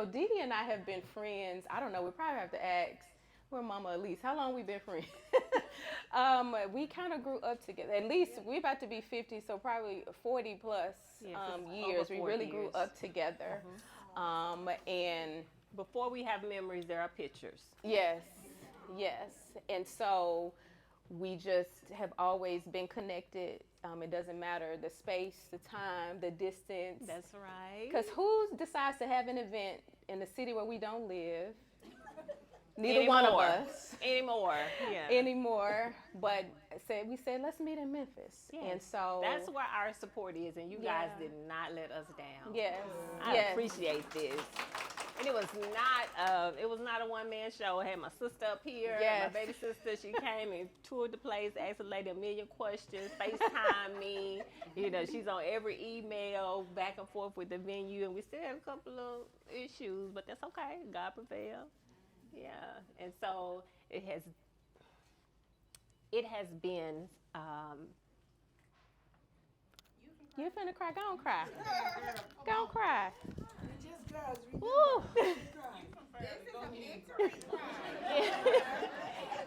So Dee Dee and I have been friends. I don't know. We probably have to ask. We're Mama Elise. How long we been friends? We kind of grew up together. At least we about to be 50, so probably 40 plus Yes, years. over We 40 really grew years. up together. And Before we have memories, there are pictures. yes, yes. And so we just have always been connected. It doesn't matter the space, the time, the distance. That's right. Because who decides to have an event in the city where we don't live? Neither Anymore. one of us Anymore. Yeah. anymore. But we said let's meet in Memphis. Yes. And so That's where our support is, and you guys Yeah. did not let us down. yes, I yes, appreciate this. And it was not a one-man show. I had my sister up here, Yes. my baby sister. She came and toured the place, asked the lady a million questions, FaceTime me. She's on every email, back and forth with the venue, and we still have a couple of issues, but that's okay. God prevailed. Yeah, and so it has been. You finna cry? Go on, cry. Go on, cry. Just girls, Woo.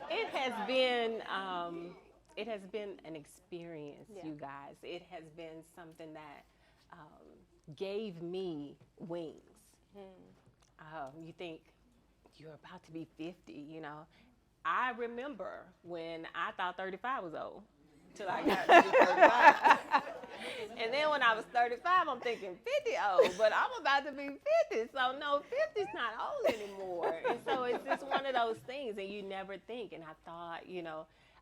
It has been an experience, Yeah. you guys. It has been something that gave me wings. You think you're about to be 50, I remember when I thought 35 was old till I got to be 35. And then when I was 35, I'm thinking 50 old, but I'm about to be 50. So no, 50's not old anymore. And so it's just one of those things, and you never think. And I thought,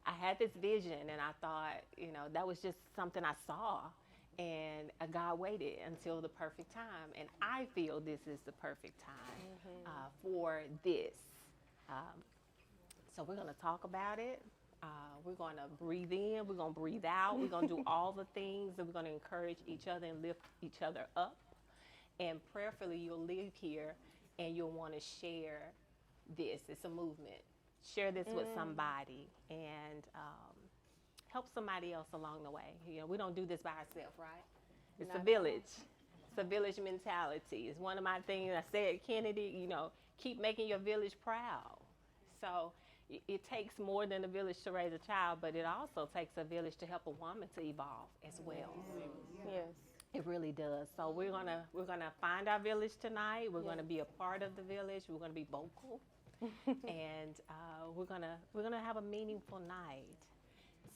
I had this vision, and I thought, that was just something I saw. And God waited until the perfect time. And I feel this is the perfect time for this. So we're going to talk about it. We're going to breathe in. We're going to breathe out. We're going to do all the things, and we're going to encourage each other and lift each other up. And prayerfully, you'll leave here and you'll want to share this. It's a movement. Share this with somebody and help somebody else along the way. We don't do this by ourselves, right? It's a village. It's a village mentality. It's one of my things I said, Kennedy, keep making your village proud. So it takes more than a village to raise a child, but it also takes a village to help a woman to evolve as well. Yes. It really does. So we're gonna find our village tonight. We're gonna be a part of the village. We're gonna be vocal, and we're gonna have a meaningful night.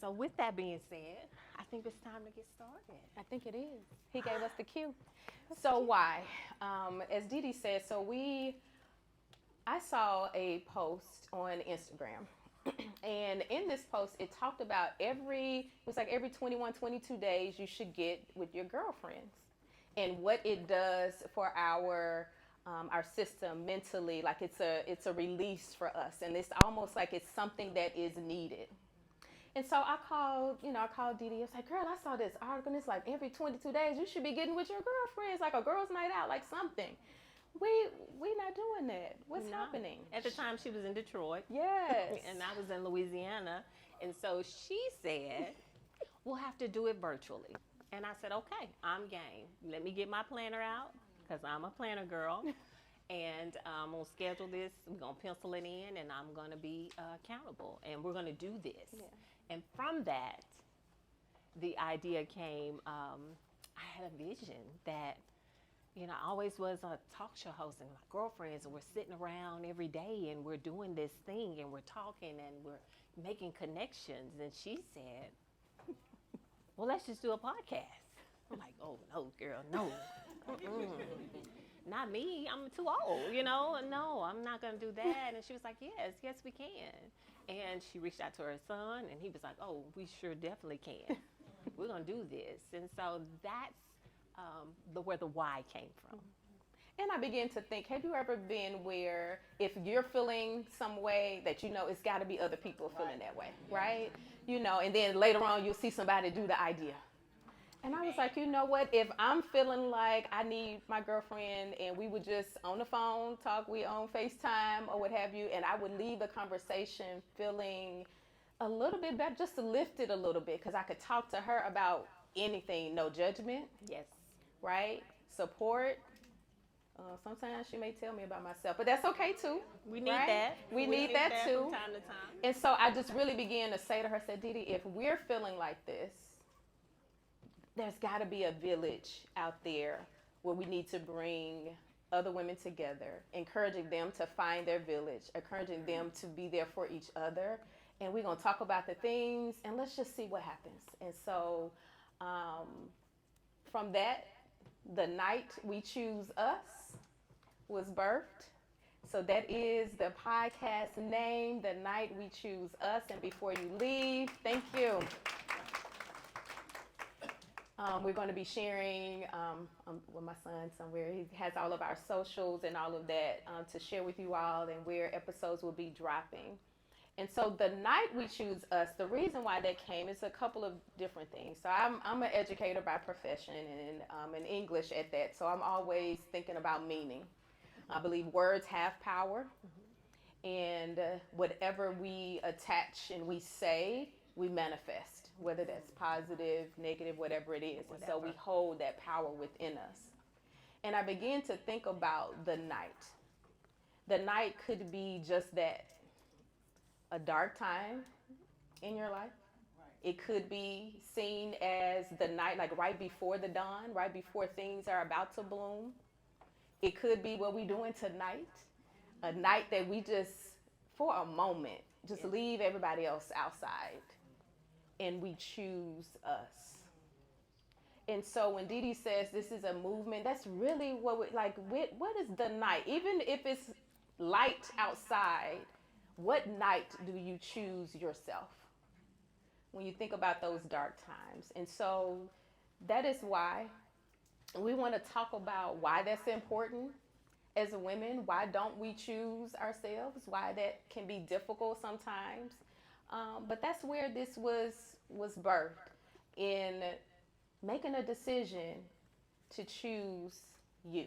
So with that being said, I think it's time to get started. I think it is. He gave us the cue. So why? As Dee Dee said, I saw a post on Instagram. And in this post, it talked about every 21, 22 days you should get with your girlfriends and what it does for our system mentally. Like it's a release for us. And it's almost like it's something that is needed. And so I called Dee Dee. I was like, girl, I saw this article, and it's like every 22 days you should be getting with your girlfriends, like a girls' night out, like something. We not doing that. What's happening? At the time, she was in Detroit. Yes. And I was in Louisiana. And so she said, we'll have to do it virtually. And I said, okay, I'm game. Let me get my planner out, because I'm a planner girl. And I'm going to schedule this. We're going to pencil it in, and I'm going to be accountable. And we're going to do this. Yeah. And from that, the idea came, I had a vision that, I always was a talk show host and my girlfriends, and we're sitting around every day and we're doing this thing and we're talking and we're making connections. And she said, well, let's just do a podcast. I'm like, oh, no, girl, no. Not me. I'm too old, No, I'm not going to do that. And she was like, yes, we can. And she reached out to her son, and he was like, oh, we sure definitely can. We're going to do this. And so that's where the why came from. And I began to think, have you ever been where if you're feeling some way that it's got to be other people feeling that way, right? And then later on you'll see somebody do the idea. And I was like, you know what? If I'm feeling like I need my girlfriend and we would just on the phone talk, we on FaceTime or what have you, and I would leave the conversation feeling a little bit better, just to lift it a little bit, because I could talk to her about anything, no judgment. Yes. Right? Support. Sometimes she may tell me about myself, but that's okay too. We need right? that. We need that too. From time to time. And so I just really began to say to her, said, Dee Dee, if we're feeling like this, there's got to be a village out there where we need to bring other women together, encouraging them to find their village, encouraging them to be there for each other. And we're going to talk about the things, and let's just see what happens. And so from that, the night we choose us was birthed. So that is the podcast name, The Night We Choose Us. And before you leave, thank you. We're going to be sharing with my son somewhere. He has all of our socials and all of that to share with you all, and where episodes will be dropping. And so the night we choose us, the reason why that came is a couple of different things. So I'm an educator by profession, and in English at that. So I'm always thinking about meaning. I believe words have power, and whatever we attach and we say, we manifest, whether that's positive, negative, whatever it is. And so we hold that power within us. And I began to think about the night. The night could be just that, a dark time in your life. It could be seen as the night, like right before the dawn, right before things are about to bloom. It could be what we're doing tonight, a night that we just, for a moment, just leave everybody else outside and we choose us. And so when Dee Dee says this is a movement, that's really what what is the night? Even if it's light outside, what night do you choose yourself when you think about those dark times? And so that is why we want to talk about why that's important as women. Why don't we choose ourselves? Why that can be difficult sometimes. But that's where this was birthed, in making a decision to choose you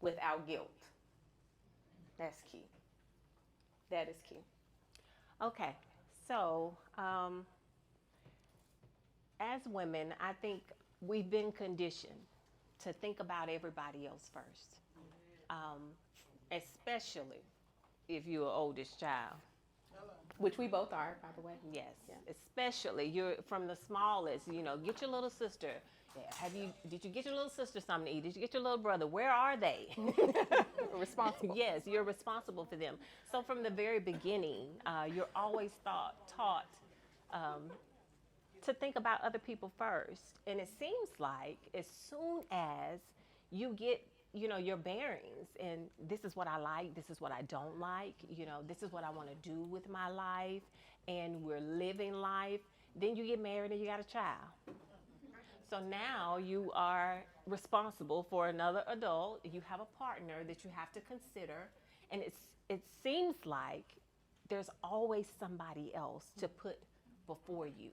without guilt. That's key. That is key. Okay, so as women, I think we've been conditioned to think about everybody else first, especially if you're an oldest child. Which we both are, by the way. Yes, Yeah. especially you're from the smallest. Get your little sister. Did you get your little sister something to eat? Did you get your little brother? Where are they? Responsible. Yes, you're responsible for them. So from the very beginning, you're always taught to think about other people first. And it seems like as soon as you get, your bearings, and this is what I like, this is what I don't like, this is what I want to do with my life, and we're living life, then you get married and you got a child. So now you are responsible for another adult. You have a partner that you have to consider, and it seems like there's always somebody else to put before you.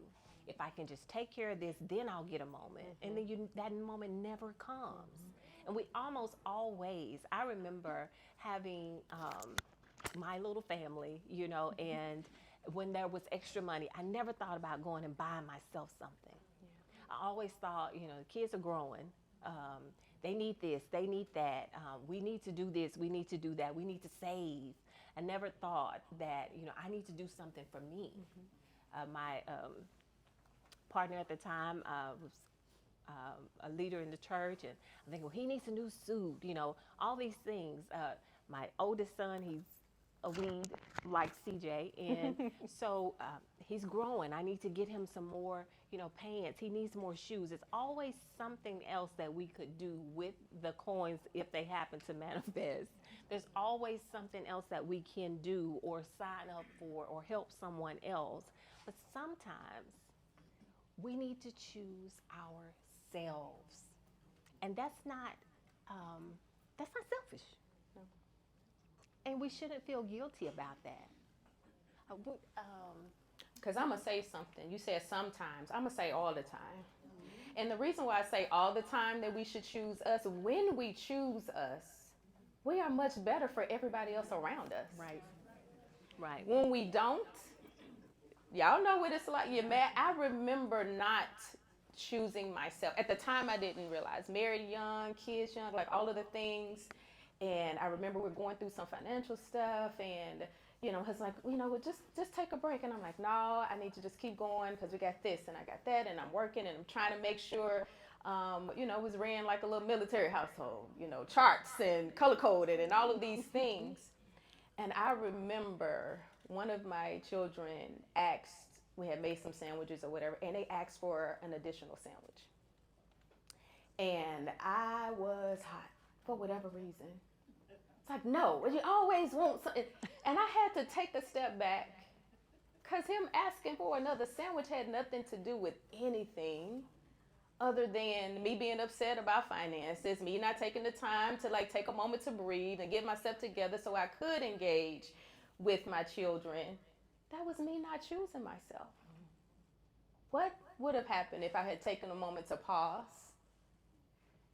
If I can just take care of this, then I'll get a moment. And then that moment never comes. And we almost always, I remember having my little family, and when there was extra money, I never thought about going and buying myself something. I always thought, the kids are growing. They need this, they need that. We need to do this, we need to do that. We need to save. I never thought that, I need to do something for me. My partner at the time was a leader in the church, and I think, well, he needs a new suit, all these things. My oldest son, he's a weed like CJ, and so he's growing. I need to get him some more, pants. He needs more shoes. It's always something else that we could do with the coins if they happen to manifest. There's always something else that we can do or sign up for or help someone else. But sometimes we need to choose ourselves, and that's not selfish. No. And we shouldn't feel guilty about that. Because I'm going to say something. You said sometimes. I'm going to say all the time. And the reason why I say all the time that we should choose us, when we choose us, we are much better for everybody else around us. Right. When we don't, y'all know what it's like. You're mad. I remember not choosing myself. At the time, I didn't realize. Married young, kids young, like all of the things. And I remember we're going through some financial stuff, and he's like, well, just take a break. And I'm like, no, I need to just keep going because we got this and I got that, and I'm working and I'm trying to make sure, it was ran like a little military household, charts and color coded and all of these things. And I remember one of my children asked, we had made some sandwiches or whatever, and they asked for an additional sandwich. And I was hot for whatever reason. It's like, no, you always want something. And I had to take a step back because him asking for another sandwich had nothing to do with anything other than me being upset about finances, me not taking the time to take a moment to breathe and get myself together so I could engage with my children. That was me not choosing myself. What would have happened if I had taken a moment to pause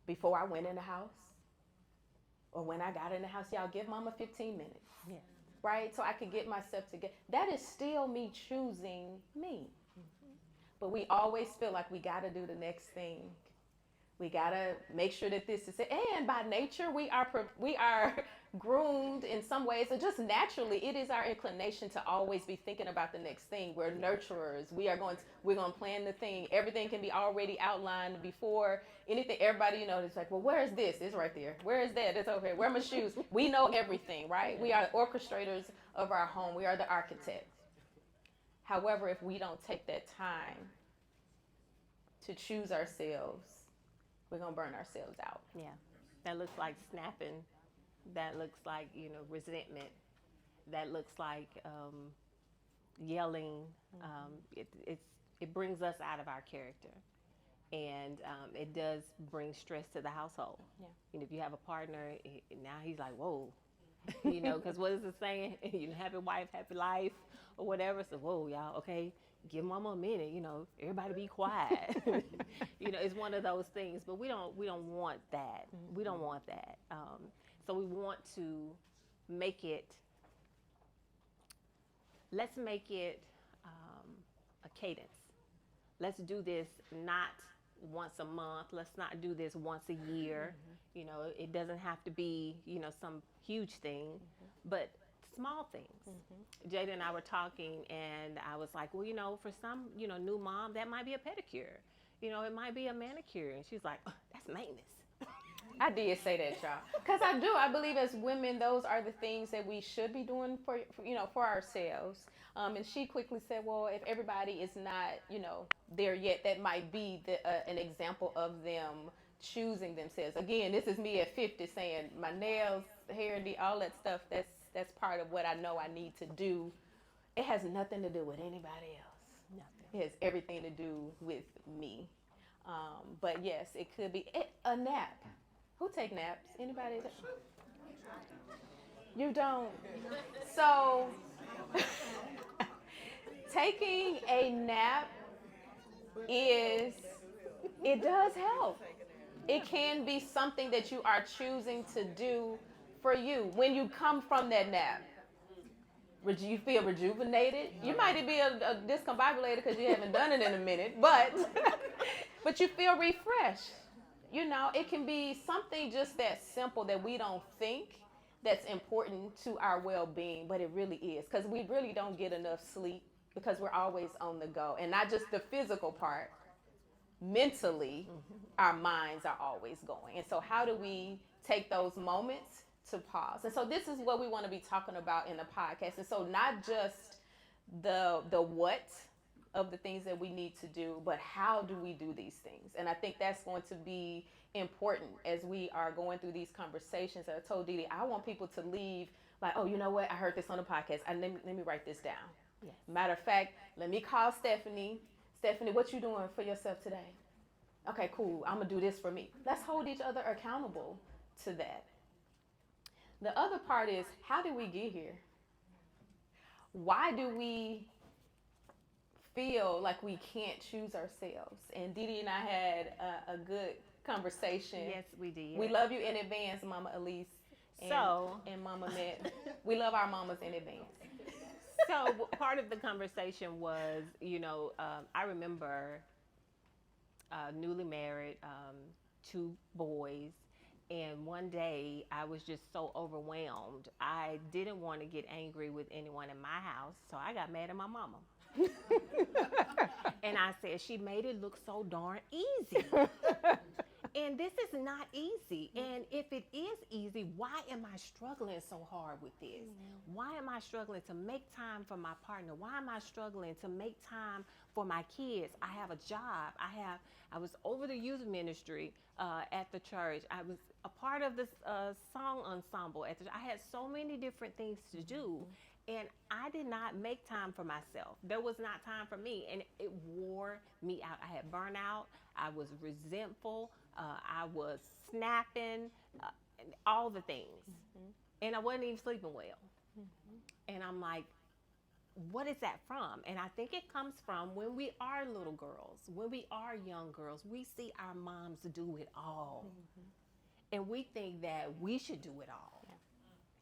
before I went in the house? Or when I got in the house, y'all give mama 15 minutes. Yeah. Right? So I could get myself together. That is still me choosing me. Mm-hmm. But we always feel like we got to do the next thing. We got to make sure that this is it. And by nature, we are groomed in some ways, and just naturally, it is our inclination to always be thinking about the next thing. We're nurturers. We're going to plan the thing. Everything can be already outlined before anything. Everybody, is like, well, where is this? It's right there. Where is that? It's over here. Where are my shoes? We know everything, right? We are the orchestrators of our home. We are the architects. However, if we don't take that time to choose ourselves, we're going to burn ourselves out. Yeah. That looks like snapping. That looks like, resentment. That looks like yelling. It brings us out of our character. And it does bring stress to the household. Yeah. If you have a partner, now he's like, whoa. Because what is it saying? Happy wife, happy life, or whatever. So, whoa, y'all, okay. Give mama a minute, everybody be quiet. It's one of those things, but we don't want that. Mm-hmm. We don't want that. So we want to make it, let's make it a cadence. Let's do this not once a month. Let's not do this once a year. Mm-hmm. It doesn't have to be, some huge thing, mm-hmm. but small things. Mm-hmm. Jada and I were talking, and I was like, well, for some, new mom, that might be a pedicure. It might be a manicure. And she's like, oh, that's maintenance. I did say that, y'all. Because I believe as women, those are the things that we should be doing for ourselves. And she quickly said, well, if everybody is not, there yet, that might be an example of them choosing themselves. Again, this is me at 50 saying my nails, hair, all that stuff, that's part of what I know I need to do. It has nothing to do with anybody else. Nothing. It has everything to do with me. But yes, it could be a nap. Who take naps? Anybody? You don't. So taking a nap it does help. It can be something that you are choosing to do for you. When you come from that nap, you feel rejuvenated. You might be a discombobulated because you haven't done it in a minute, but you feel refreshed. It can be something just that simple that we don't think that's important to our well-being, but it really is, because we really don't get enough sleep because we're always on the go. And not just the physical part, mentally, our minds are always going. And so how do we take those moments to pause? And so this is what we want to be talking about in the podcast. And so not just the what of the things that we need to do, but how do we do these things? And I think that's going to be important as we are going through these conversations. I told Dee Dee, I want people to leave like, oh, you know what? I heard this on the podcast. Let me write this down. Yes. Matter of fact, let me call Stephanie. Stephanie, what you doing for yourself today? Okay, cool. I'm going to do this for me. Let's hold each other accountable to that. The other part is, how did we get here? Why do we feel like we can't choose ourselves? And Dee Dee and I had a good conversation. Yes, we did. We love you in advance, Mama Elise and Mama Met. We love our mamas in advance. So part of the conversation was, I remember newly married, 2 boys. And one day I was just so overwhelmed. I didn't want to get angry with anyone in my house, so I got mad at my mama. And I said, she made it look so darn easy. And this is not easy. And if it is easy, why am I struggling so hard with this? Why am I struggling to make time for my partner? Why am I struggling to make time for my kids? I have a job. I was over the youth ministry at the church. I was a part of this song ensemble at the I had so many different things to do. And I did not make time for myself. There was not time for me, and it wore me out. I had burnout. I was resentful. I was snapping, and all the things. And I wasn't even sleeping well. And I'm like, what is that from? And I think it comes from when we are little girls, when we are young girls, we see our moms do it all. And we think that we should do it all.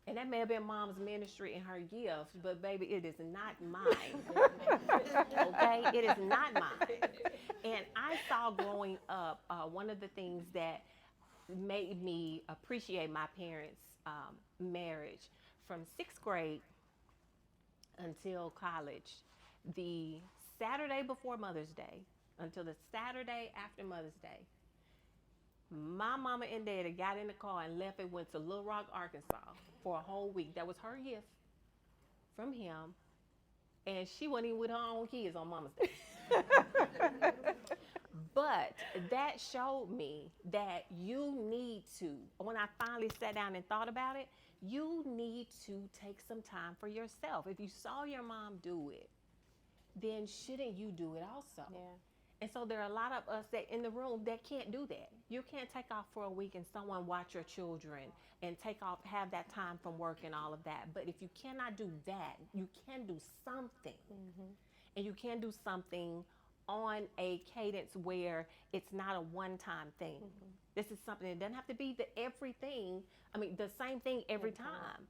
And that may have been mom's ministry and her gift, but baby, it is not mine. Okay? It is not mine. And I saw growing up, one of the things that made me appreciate my parents' marriage from 6th grade until college, the Saturday before Mother's Day until the Saturday after Mother's Day, my mama and daddy got in the car and left and went to Little Rock, Arkansas for a whole week. That was her gift from him. And she wasn't even with her own kids on Mama's Day. But that showed me that you need to, when I finally sat down and thought about it, you need to take some time for yourself. If you saw your mom do it, then shouldn't you do it also? Yeah. And so there are a lot of us that in the room that can't do that. You can't take off for a week and someone watch your children and take off, have that time from work and all of that. But if you cannot do that, you can do something. And you can do something on a cadence where it's not a one-time thing. This is something that doesn't have to be the same thing every time.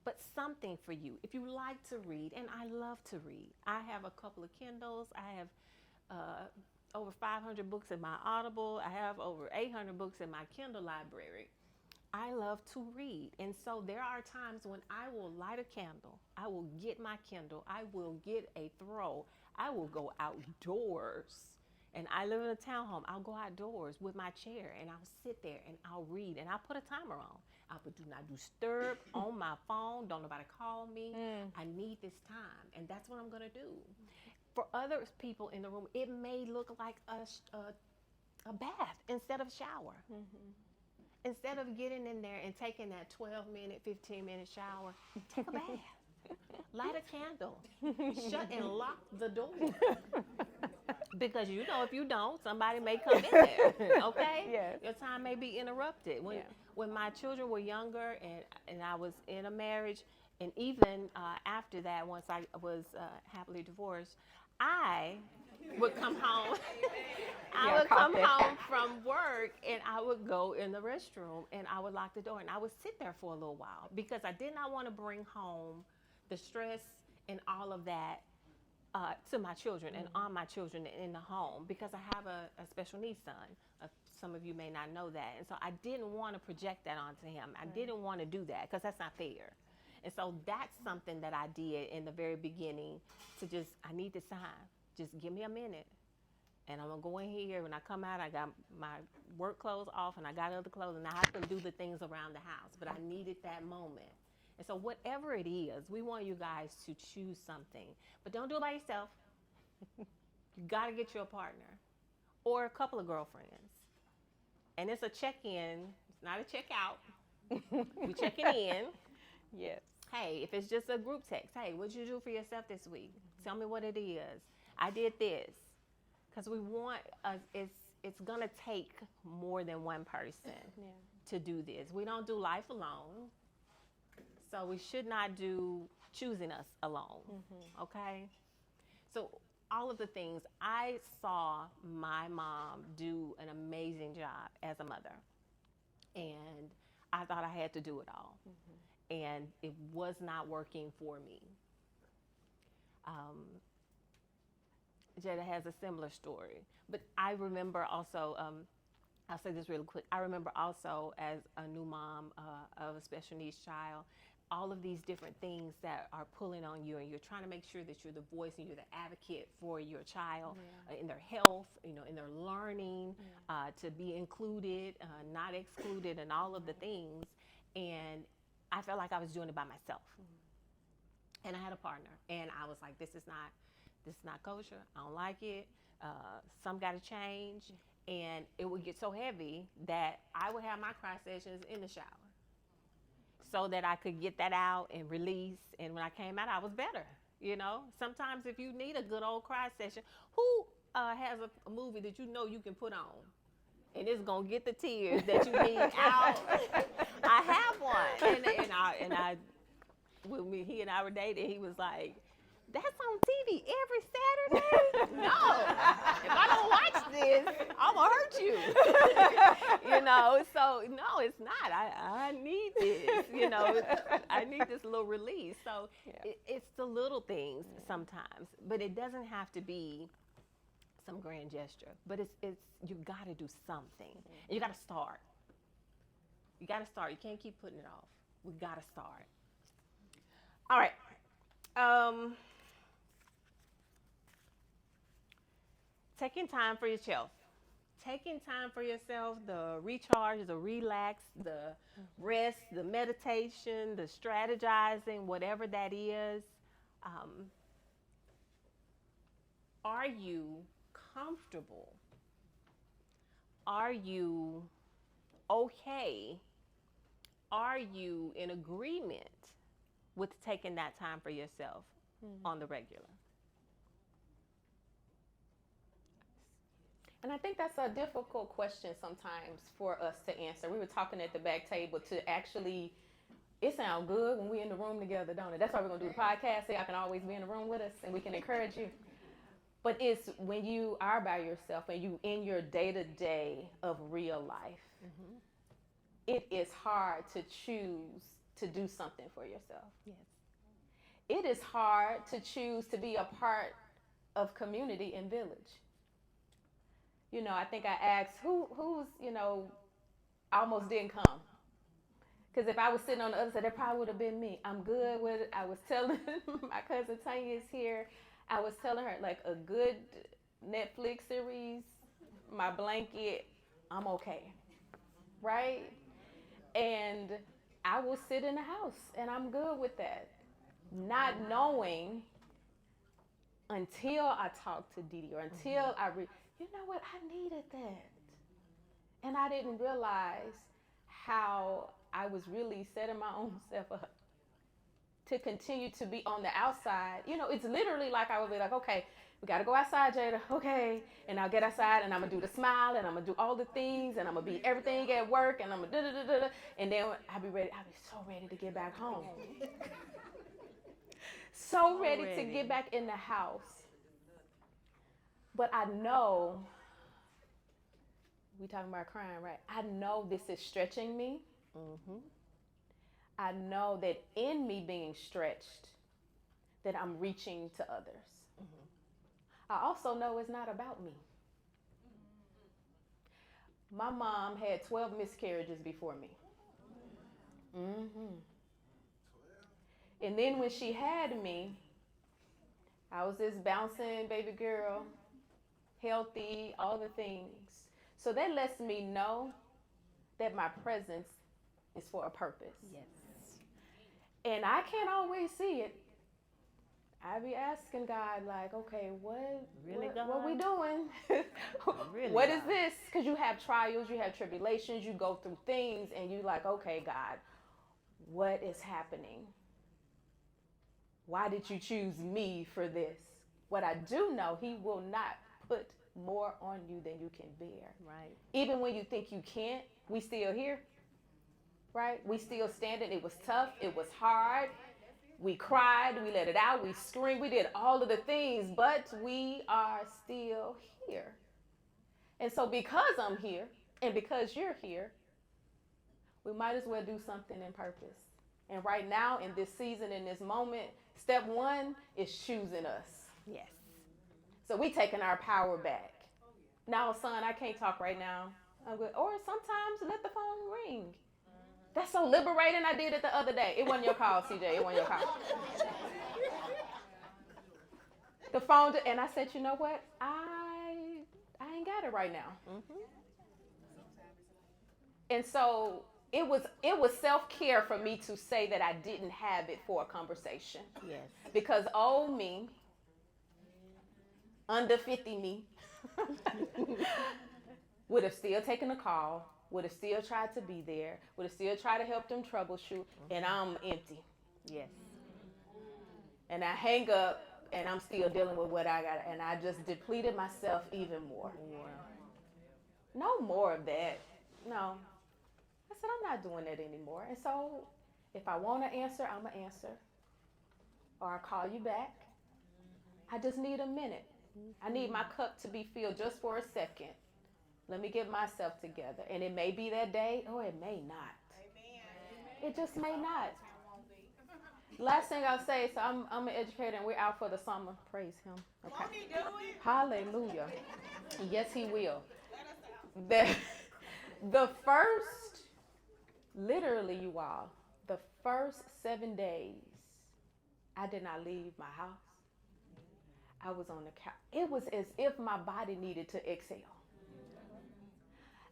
But something for you. If you like to read, and I love to read. I have a couple of Kindles. I have over 500 books in my Audible. I have over 800 books in my Kindle library. I love to read. And so there are times when I will light a candle. I will get my Kindle. I will get a throw. I will go outdoors. And I live in a townhome. I'll go outdoors with my chair and I'll sit there and I'll read. And I'll put a timer on. I'll put do not disturb on my phone. Don't nobody call me. I need this time. And that's what I'm going to do. For other people in the room, it may look like a bath instead of shower. Instead of getting in there and taking that 12-minute, 15-minute shower, take a bath. Light a candle. Shut and lock the door. Because you know if you don't, somebody may come in there. Okay? Yes. Your time may be interrupted. When my children were younger and I was in a marriage, and even after that, once I was happily divorced, I would come home. I would come home from work and I would go in the restroom and I would lock the door and I would sit there for a little while because I did not want to bring home the stress and all of that to my children and on my children in the home because I have a special needs son. Some of you may not know that. And so I didn't want to project that onto him. I didn't want to do that because that's not fair. And so that's something that I did in the very beginning to I need this time. Just give me a minute. And I'm going to go in here. When I come out, I got my work clothes off and I got other clothes and I have to do the things around the house. But I needed that moment. And so whatever it is, we want you guys to choose something. But don't do it by yourself. You got to get you a partner or a couple of girlfriends. And it's a check-in. It's not a check-out. We're checking in. Yes. Hey, if it's just a group text, hey, what'd you do for yourself this week? Tell me what it is. I did this. Because we want, it's going to take more than one person to do this. We don't do life alone. So we should not do choosing us alone. Okay? So all of the things, I saw my mom do an amazing job as a mother. And I thought I had to do it all. And it was not working for me. Jada has a similar story. But I remember also, I'll say this really quick. I remember also as a new mom of a special needs child, all of these different things that are pulling on you, and you're trying to make sure that you're the voice and you're the advocate for your child in their health, in their learning, to be included, not excluded, and all of the things. And I felt like I was doing it by myself. And I had a partner, and I was like, this is not kosher. I don't like it. Some got to change. And it would get so heavy that I would have my cry sessions in the shower so that I could get that out and release. And when I came out, I was better. Sometimes if you need a good old cry session, who has a movie that you can put on and it's going to get the tears that you need out? I have one. And I when he and I were dating, he was like, that's on TV every Saturday? No. If I don't watch this, I'm going to hurt you. So no, it's not. I need this, I need this little release. So it's the little things sometimes, but it doesn't have to be some grand gesture, but it's you got to do something. And you got to start. You can't keep putting it off. We got to start. All right. Taking time for yourself. Taking time for yourself, the recharge, the relax, the rest, the meditation, the strategizing, whatever that is. Are you comfortable? Are you okay? Are you in agreement with taking that time for yourself on the regular? And I think that's a difficult question sometimes for us to answer. We were talking at the back table to actually, it sounds good when we're in the room together, don't it? That's why we're going to do the podcast, so y'all can always be in the room with us and we can encourage you. But it's when you are by yourself and you in your day-to-day of real life, it is hard to choose to do something for yourself. Yes. It is hard to choose to be a part of community and village. I think I asked who's, almost didn't come. Because if I was sitting on the other side, that probably would have been me. I'm good with it. I was telling my cousin Tanya is here. I was telling her, like, a good Netflix series, my blanket, I'm okay. Right? And I will sit in the house, and I'm good with that. Not knowing until I talked to Dee Dee or until you know what, I needed that. And I didn't realize how I was really setting my own self up to continue to be on the outside. It's literally like I would be like, okay, we got to go outside, Jada. Okay. And I'll get outside and I'm going to do the smile and I'm going to do all the things and I'm going to be everything at work and I'm going to da-da-da-da. And then I'll be so ready to get back home. so ready to get back in the house. But I know, we talking about crying, right? I know this is stretching me. I know that in me being stretched, that I'm reaching to others. I also know it's not about me. My mom had 12 miscarriages before me. And then when she had me, I was this bouncing baby girl, healthy, all the things. So that lets me know that my presence is for a purpose. Yes. And I can't always see it. I be asking God, like, okay, what we doing? Really, what is this? Because you have trials, you have tribulations, you go through things, and you like, okay, God, what is happening? Why did you choose me for this? What I do know, he will not put more on you than you can bear. Right. Even when you think you can't, we still here. Right? We still standing. It was tough. It was hard. We cried. We let it out. We screamed. We did all of the things, but we are still here. And so because I'm here and because you're here, we might as well do something in purpose. And right now, in this season, in this moment, step one is choosing us. Yes. So we taking our power back. Now, son, I can't talk right now. I'm good. Or sometimes let the phone ring. That's so liberating. I did it the other day. It wasn't your call, CJ. It wasn't your call. The phone, and I said, you know what? I ain't got it right now. And so it was self-care for me to say that I didn't have it for a conversation. Yes. Because old me, under 50 me, would have still taken a call, would have still tried to be there, would have still tried to help them troubleshoot, and I'm empty. Yes. And I hang up, and I'm still dealing with what I got, and I just depleted myself even more. No more of that. No. I said, I'm not doing that anymore. And so if I want to answer, I'm going to answer. Or I'll call you back. I just need a minute. I need my cup to be filled just for a second. Let me get myself together. And it may be that day, or it may not. It just may not. Last thing I'll say, so I'm an educator and we're out for the summer. Praise him. Okay. Hallelujah. Yes, he will. The first, literally, you all, the first 7 days, I did not leave my house. I was on the couch. It was as if my body needed to exhale.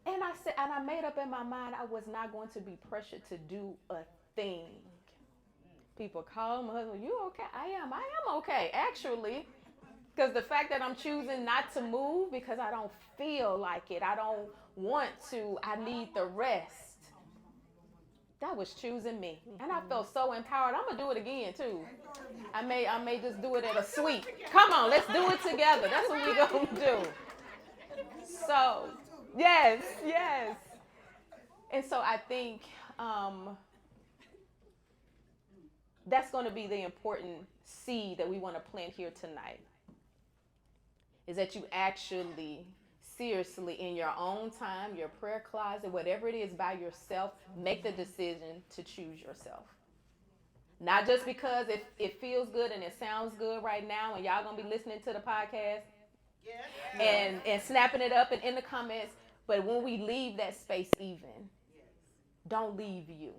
And I said, and I made up in my mind I was not going to be pressured to do a thing. People call my husband, you okay? I am okay, actually. Because the fact that I'm choosing not to move because I don't feel like it, I don't want to, I need the rest. That was choosing me. And I felt so empowered. I'm going to do it again, too. I may just do it at a suite. Come on, let's do it together. That's what we're going to do. So, yes. And so I think that's going to be the important seed that we want to plant here tonight. Is that you actually, seriously, in your own time, your prayer closet, whatever it is, by yourself, make the decision to choose yourself. Not just because it feels good and it sounds good right now, and y'all going to be listening to the podcast and snapping it up and in the comments, but when we leave that space even, don't leave you.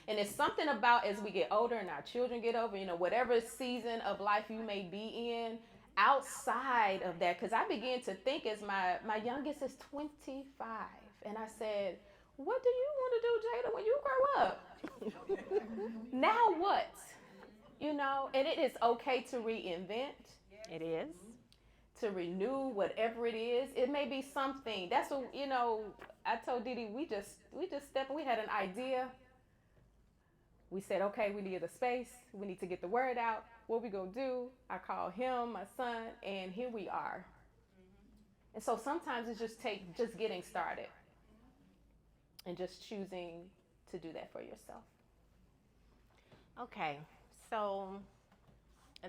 And it's something about as we get older and our children get over, whatever season of life you may be in, outside of that, because I began to think as my youngest is 25, and I said, what do you want to do, Jada, when you grow up? Now what? And it is okay to reinvent. It is. To renew whatever it is. It may be something. That's what, I told Dee Dee, we just stepped, we had an idea. We said, okay, we need a space. We need to get the word out. What we gonna do? I call him, my son, and here we are. And so sometimes it just getting started and just choosing to do that for yourself. Okay, so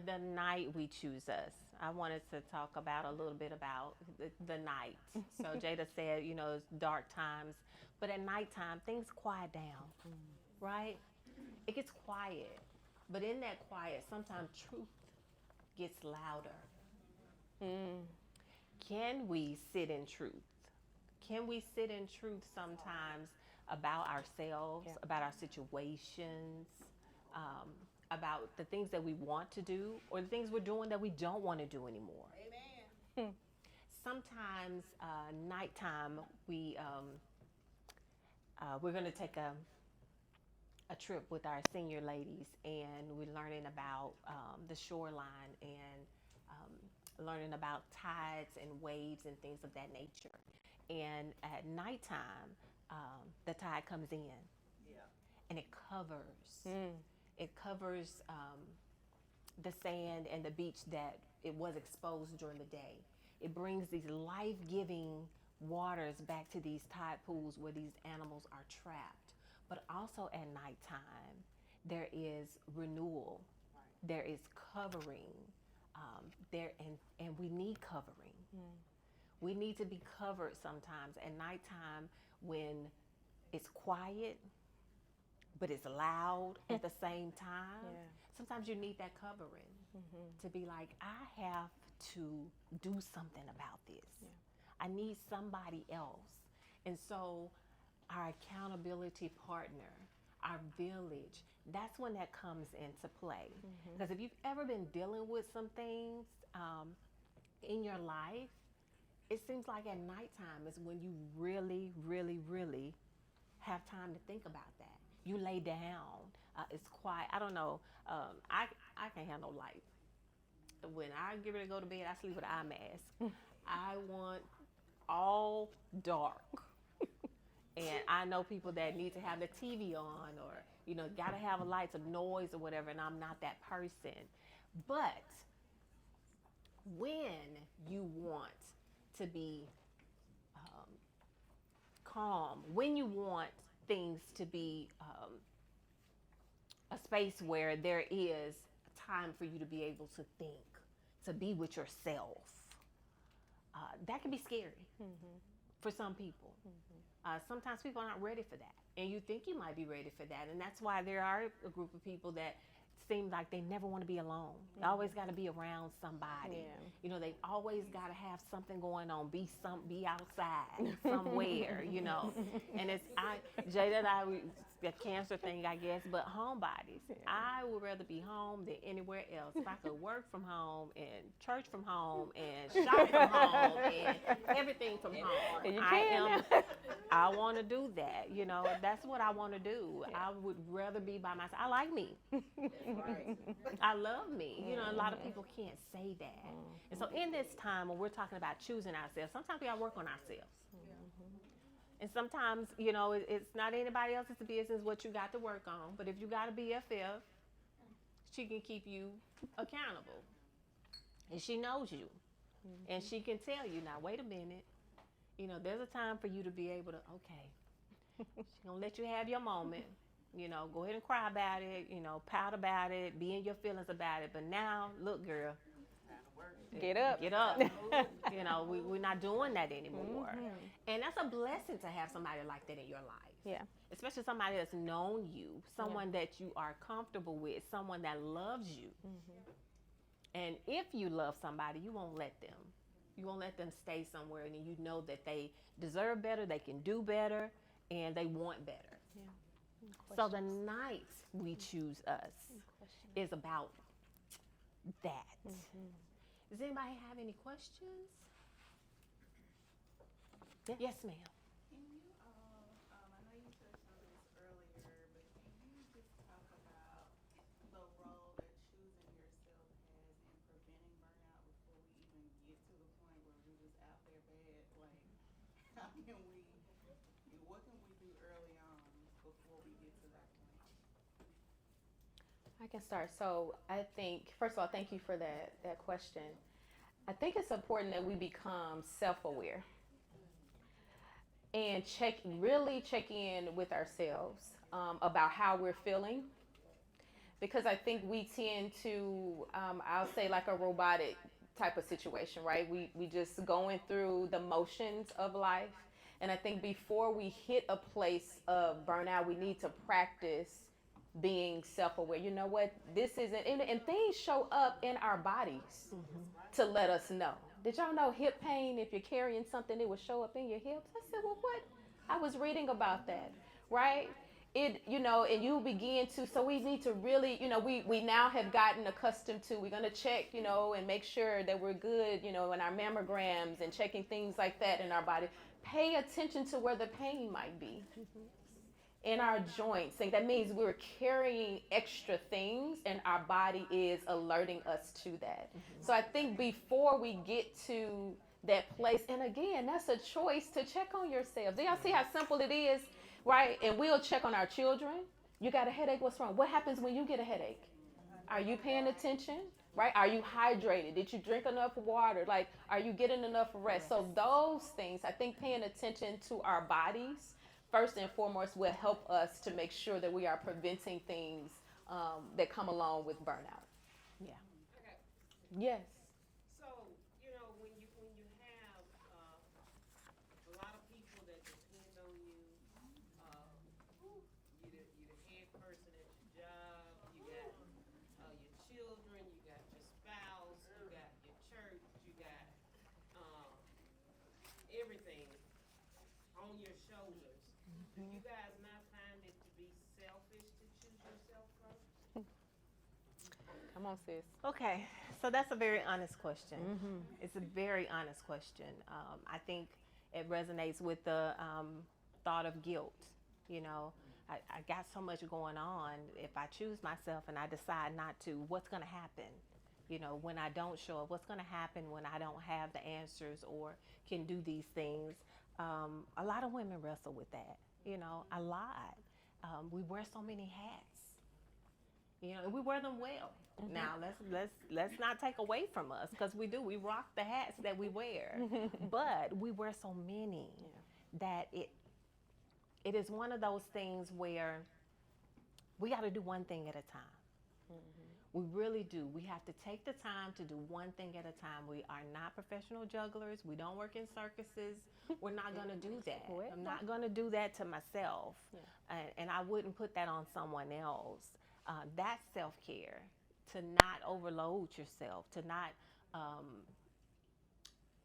the night we choose us. I wanted to talk about a little bit about the night. So Jada said, it's dark times, but at nighttime things quiet down, right? It gets quiet. But in that quiet, sometimes truth gets louder. Can we sit in truth? Can we sit in truth sometimes about ourselves, about our situations, about the things that we want to do, or the things we're doing that we don't want to do anymore? Amen. Sometimes nighttime, we're going to take a trip with our senior ladies, and we're learning about the shoreline and learning about tides and waves and things of that nature. And at nighttime, the tide comes in, and it covers. It covers the sand and the beach that it was exposed during the day. It brings these life-giving waters back to these tide pools where these animals are trapped. But also at nighttime, there is renewal. Right. There is covering. And we need covering. We need to be covered sometimes at nighttime when it's quiet, but it's loud at the same time. Sometimes you need that covering to be like, I have to do something about this. I need somebody else. And so our accountability partner, our village, that's when that comes into play. Because if you've ever been dealing with some things in your life, it seems like at nighttime is when you really, really, really have time to think about that. You lay down, it's quiet. I don't know. I can't have no light. When I get ready to go to bed, I sleep with an eye mask. I want all dark. And I know people that need to have the TV on, or, you know, gotta have a light, some noise or whatever, and I'm not that person. But when you want to be calm, when you want things to be a space where there is time for you to be able to think, to be with yourself, that can be scary for some people. Sometimes people are not ready for that, and you think you might be ready for that, and that's why there are a group of people that seem like they never want to be alone. They always got to be around somebody. You know, they always got to have something going on. Be outside somewhere. You know, and Jada and I, the cancer thing, I guess, but homebodies. I would rather be home than anywhere else. If I could work from home and church from home and shop from home and everything from home, I want to do that. You know, that's what I want to do. I would rather be by myself. I like me. I love me. You know, a lot of people can't say that. And so in this time when we're talking about choosing ourselves, sometimes we got to work on ourselves. And sometimes, you know, it's not anybody else's business what you got to work on. But if you got a BFF, she can keep you accountable. And she knows you. And she can tell you, now, wait a minute. You know, there's a time for you to be able to, okay, she's going to let you have your moment. You know, go ahead and cry about it, you know, pout about it, be in your feelings about it. But now, look, girl. Get up. Get up. You know, we're not doing that anymore. And that's a blessing to have somebody like that in your life. Yeah. Especially somebody that's known you, someone that you are comfortable with, someone that loves you. And if you love somebody, you won't let them. You won't let them stay somewhere, and you know that they deserve better, they can do better, and they want better. So the night we choose us is about that. Does anybody have any questions? Yes, ma'am. Can you, I know you touched on this earlier, but can you just talk about the role that choosing yourself has in preventing burnout before we even get to the point where we're just out there bad? Like, how can we, what can we do early on before we get to that point? I can start. So I think, first of all, thank you for that question. I think it's important that we become self-aware and really check in with ourselves about how we're feeling. Because I think we tend to, I'll say like a robotic type of situation, right? We just going through the motions of life. And I think before we hit a place of burnout, we need to practice being self-aware. You know what? This isn't, and things show up in our bodies to let us know. Did y'all know hip pain, if you're carrying something, it will show up in your hips? I said, well, what? I was reading about that, right? It, you know, and you begin to, so we need to really, you know, we now have gotten accustomed to, we're going to check, you know, and make sure that we're good, you know, in our mammograms and checking things like that in our body. Pay attention to where the pain might be. In our joints, and that means we're carrying extra things and our body is alerting us to that. So I think before we get to that place, and again, that's a choice to check on yourselves. Do y'all see how simple it is, right? And we'll check on our children. You got a headache, what's wrong? What happens when you get a headache? Are you paying attention, right? Are you hydrated? Did you drink enough water? Like, are you getting enough rest? So those things, I think paying attention to our bodies first and foremost will help us to make sure that we are preventing things that come along with burnout. Yeah. Okay. Yes. So, you know, when you have a lot of people that depend on you, you're the head person at your job, you got your children, you got your spouse, you got your church, shoulders. Do you guys not find it to be selfish to choose yourself first? Come on, sis. Okay, so that's a very honest question. It's a very honest question. I think it resonates with the thought of guilt. You know, I got so much going on. If I choose myself and I decide not to, what's going to happen? You know, when I don't show up, what's going to happen when I don't have the answers or can do these things? A lot of women wrestle with that. You know, a lot. We wear so many hats. You know, and we wear them well. Now let's not take away from us, because we do. We rock the hats that we wear, but we wear so many that it is one of those things where we got to do one thing at a time. We really do. We have to take the time to do one thing at a time. We are not professional jugglers. We don't work in circuses. We're not going to do that. I'm not going to do that to myself, and I wouldn't put that on someone else. That's self-care, to not overload yourself, to not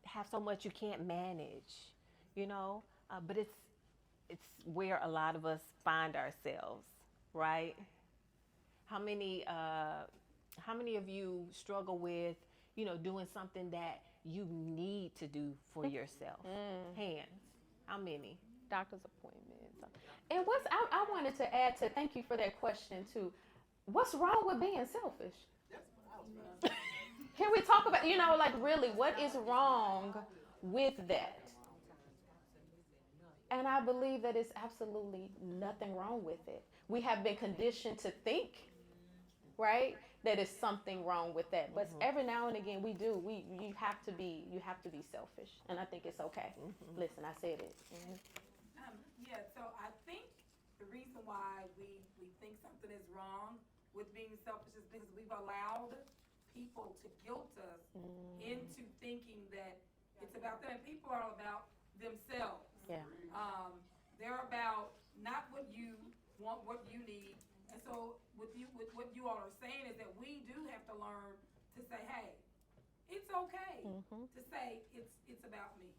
have so much you can't manage, you know. But it's where a lot of us find ourselves, right? How many of you struggle with, you know, doing something that you need to do for yourself? Hands. How many? Doctor's appointments. And I wanted to add to, thank you for that question too. What's wrong with being selfish? Can we talk about, you know, like really, what is wrong with that? And I believe that it's absolutely nothing wrong with it. We have been conditioned to think, right, that is something wrong with that. But every now and again we do. You have to be selfish, and I think it's okay. Listen, I said it. Yeah, so I think the reason why we think something is wrong with being selfish is because we've allowed people to guilt us into thinking that it's about them. People are about themselves. Yeah. They're about not what you want, what you need. And so what you all are saying is that we do have to learn to say, hey, it's okay to say it's about me.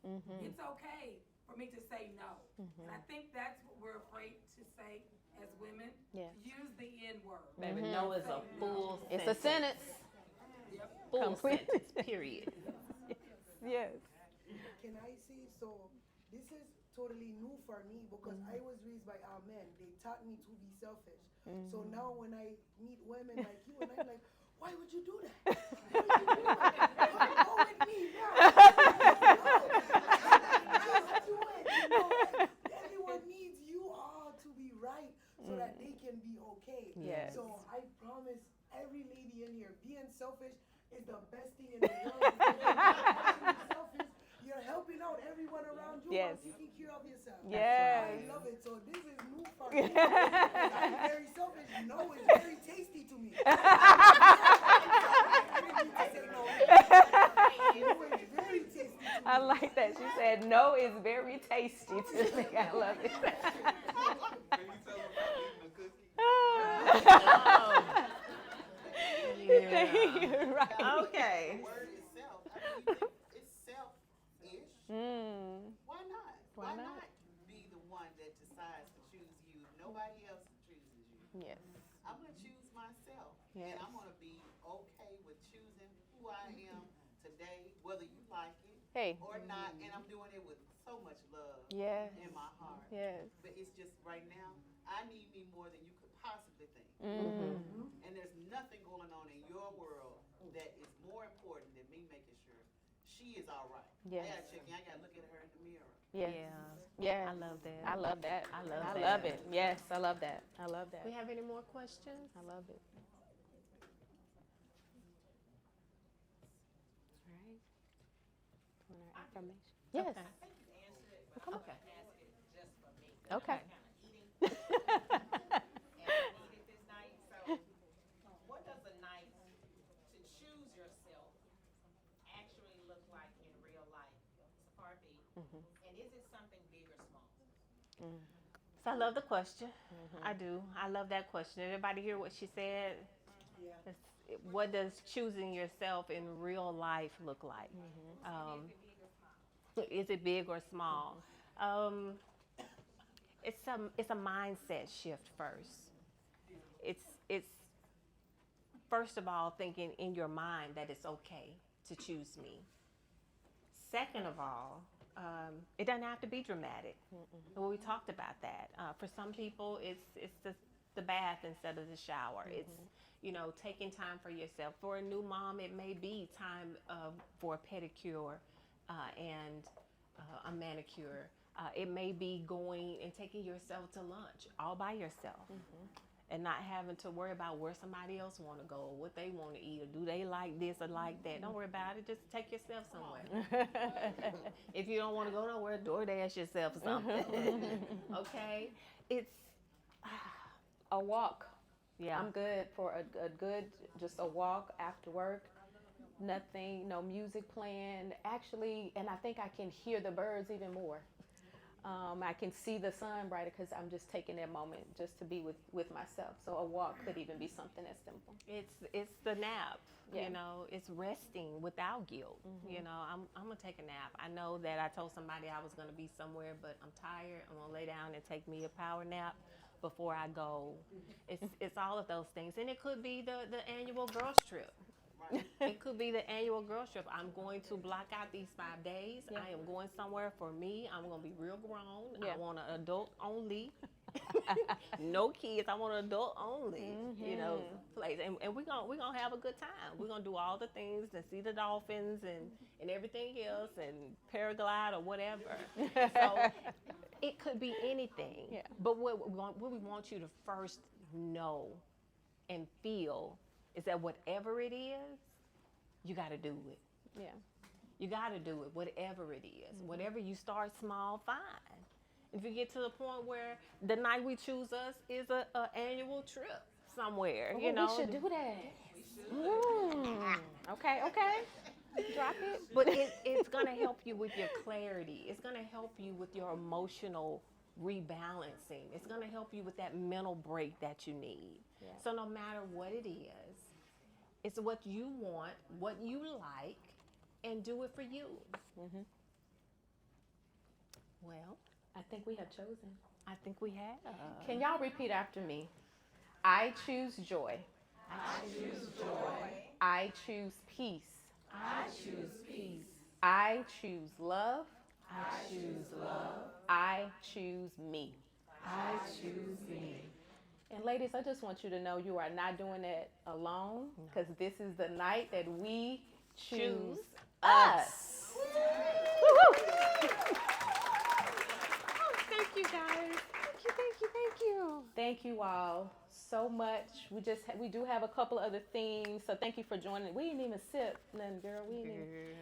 It's okay for me to say no. And I think that's what we're afraid to say as women. Yes. Use the N word. Baby, no is a full It's a sentence. Full sentence, period. Yes. Can I say so? This is totally new for me because I was raised by our men. They taught me to be selfish. So now when I meet women like you, and I'm like, why would you do that? Why would you do that? Go with me now. Just do it. You know, like, everyone needs you all to be right so that they can be okay. Yes. So I promise every lady in here, being selfish is the best thing in the world. Being selfish, you're helping out everyone around you while taking care of yourself. Yes. I love it. So this is new for me. I'm very selfish. No, it's very tasty to me. I like that. She said, no is very tasty to me. I love it. Can you tell them about eating a cookie? Yeah. Right. Okay. The word itself, I mean, it's self-ish. Why not? Why not? Be the one that decides to choose you? Nobody else chooses you. Yes. I'm going to choose myself. Yes. And I'm going to be okay with choosing who I am today, whether you like it Hey. or not. And I'm doing it with so much love Yes. in my heart. Yes. But it's just right now, I need me more than you could possibly think. And there's nothing going on in your world that is more important than me making sure she is all right. Yes. I gotta check in. I gotta look at her in the mirror. Yes. Yeah. Yeah. I love that. I love that. I love I that. love it. Yes, I love that. I love that. We have any more questions? I love it. All right. Want our affirmation? Yes. Okay. I think you answered it, but Come I'm on. gonna ask it just for me. Okay. I'm kind of eating and I needed this night. So, what does a night to choose yourself actually look like in real life? It's a part B. And is it something big or small? So I love the question. I do. I love that question. Everybody hear what she said? Yeah. What does choosing yourself in real life look like? Is it big or small? it's a mindset shift first. It's first of all thinking in your mind that it's okay to choose me. Second of all, it doesn't have to be dramatic. Well, we talked about that. For some people, it's the bath instead of the shower. It's taking time for yourself. For a new mom, it may be time for a pedicure and a manicure. It may be going and taking yourself to lunch all by yourself. And not having to worry about where somebody else want to go, or what they want to eat, or do they like this or like that. Don't worry about it. Just take yourself somewhere. If you don't want to go nowhere, DoorDash yourself something. Okay? It's A walk. yeah. I'm good for a good, just a walk after work. Nothing, no music playing. Actually, and I think I can hear the birds even more. I can see the sun brighter because I'm just taking that moment just to be with myself. So a walk could even be something as simple. It's the nap. Yeah. It's resting without guilt. I'm gonna take a nap. I know that I told somebody I was gonna be somewhere, but I'm tired. I'm gonna lay down and take me a power nap before I go. It's all of those things, and it could be the annual girls trip. It could be the annual girls trip. I'm going to block out these 5 days. Yeah. I am going somewhere for me. I'm going to be real grown. Yeah. I want an adult only. No kids. I want an adult only, place. And we're gonna have a good time. We're going to do all the things and see the dolphins and everything else and paraglide or whatever. So it could be anything. Yeah. But what we want you to first know and feel is that whatever it is, you got to do it. Yeah. You got to do it, whatever it is. Whatever you start small, fine. If you get to the point where the night we choose us is a annual trip somewhere, We should do that. Okay. Drop it. But it's going to help you with your clarity. It's going to help you with your emotional rebalancing. It's going to help you with that mental break that you need. Yeah. So no matter what it is, it's what you want, what you like, and do it for you. Well, I think we have chosen. I think we have. Can y'all repeat after me? I choose joy. I choose joy. I choose peace. I choose peace. I choose love. I choose love. I choose me. I choose me. And ladies, I just want you to know you are not doing it alone, because this is the night that we choose us. Thank you, guys. Thank you. Thank you all so much. We do have a couple other themes, so thank you for joining. We didn't even sip none, girl. We didn't even,